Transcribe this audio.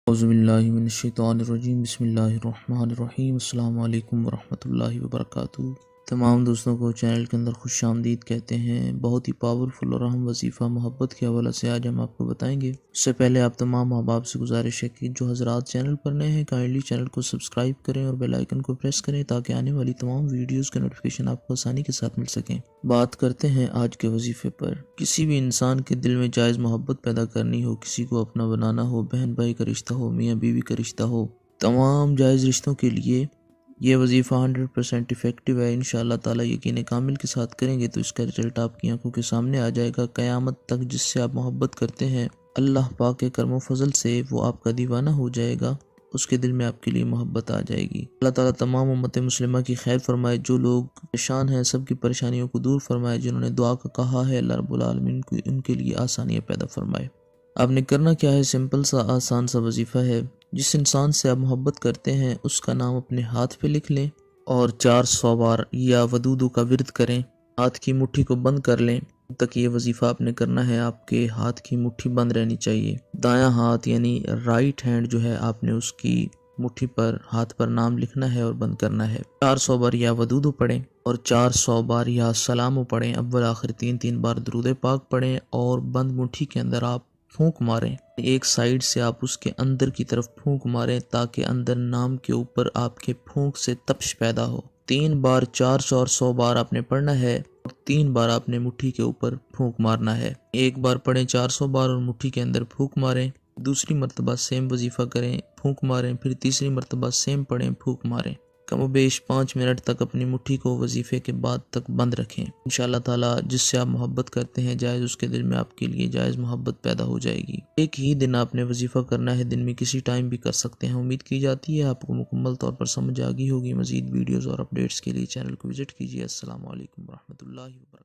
اعوذ باللہ من الشیطان الرجیم، بسم اللہ الرحمن الرحیم۔ السلام علیکم ورحمۃ اللہ وبرکاتہ۔ تمام دوستوں کو چینل کے اندر خوش آمدید کہتے ہیں۔ بہت ہی پاورفل اور اہم وظیفہ محبت کے حوالے سے آج ہم آپ کو بتائیں گے۔ اس سے پہلے آپ تمام احباب سے گزارش ہے کہ جو حضرات چینل پر نئے ہیں کائنڈلی چینل کو سبسکرائب کریں اور بیل آئیکن کو پریس کریں تاکہ آنے والی تمام ویڈیوز کے نوٹیفیکیشن آپ کو آسانی کے ساتھ مل سکیں۔ بات کرتے ہیں آج کے وظیفے پر۔ کسی بھی انسان کے دل میں جائز محبت پیدا کرنی ہو، کسی کو اپنا بنانا ہو، بہن بھائی کا رشتہ ہو، میاں بیوی کا رشتہ ہو، تمام جائز رشتوں کے لیے یہ وظیفہ 100% افیکٹو ہے۔ انشاءاللہ تعالی یقین کامل کے ساتھ کریں گے تو اس کا رزلٹ آپ کی آنکھوں کے سامنے آ جائے گا۔ قیامت تک جس سے آپ محبت کرتے ہیں، اللہ پاک کے کرم و فضل سے وہ آپ کا دیوانہ ہو جائے گا، اس کے دل میں آپ کے لیے محبت آ جائے گی۔ اللہ تعالیٰ تمام امت مسلمہ کی خیر فرمائے۔ جو لوگ پریشان ہیں سب کی پریشانیوں کو دور فرمائے۔ جنہوں نے دعا کا کہا ہے، اللہ رب العالمین کو ان کے لیے آسانیاں پیدا فرمائے۔ آپ نے کرنا کیا ہے، سمپل سا آسان سا وظیفہ ہے۔ جس انسان سے آپ محبت کرتے ہیں اس کا نام اپنے ہاتھ پہ لکھ لیں اور 400 بار یا ودودو کا ورد کریں۔ ہاتھ کی مٹھی کو بند کر لیں تک یہ وظیفہ آپ نے کرنا ہے۔ آپ کے ہاتھ کی مٹھی بند رہنی چاہیے۔ دایاں ہاتھ یعنی رائٹ ہینڈ جو ہے آپ نے اس کی مٹھی پر ہاتھ پر نام لکھنا ہے اور بند کرنا ہے۔ 400 بار یا ودودو پڑھیں اور 400 بار یا سلامو پڑھیں۔ اول آخر 3 بار درود پاک پڑھیں اور بند مٹھی کے اندر آپ پھونک ماریں۔ ایک سائیڈ سے آپ اس کے اندر کی طرف پھونک ماریں تاکہ اندر نام کے اوپر آپ کے پھونک سے تپش پیدا ہو۔ 3 بار 400 اور 100 بار آپ نے پڑھنا ہے اور 3 بار آپ نے مٹھی کے اوپر پھونک مارنا ہے۔ ایک بار پڑھیں 400 بار اور مٹھی کے اندر پھونک ماریں، دوسری مرتبہ سیم وظیفہ کریں، پھونک ماریں، پھر تیسری مرتبہ سیم پڑھیں، پھونک ماریں۔ کم و بیش 5 منٹ تک اپنی مٹھی کو وظیفے کے بعد تک بند رکھیں۔ انشاءاللہ تعالی جس سے آپ محبت کرتے ہیں جائز اس کے دل میں آپ کے لیے جائز محبت پیدا ہو جائے گی۔ ایک ہی دن آپ نے وظیفہ کرنا ہے، دن میں کسی ٹائم بھی کر سکتے ہیں۔ امید کی جاتی ہے آپ کو مکمل طور پر سمجھ آ گئی ہوگی۔ مزید ویڈیوز اور اپڈیٹس کے لیے چینل کو وزٹ کیجیے۔ السلام علیکم ورحمۃ اللہ وبرکاتہ۔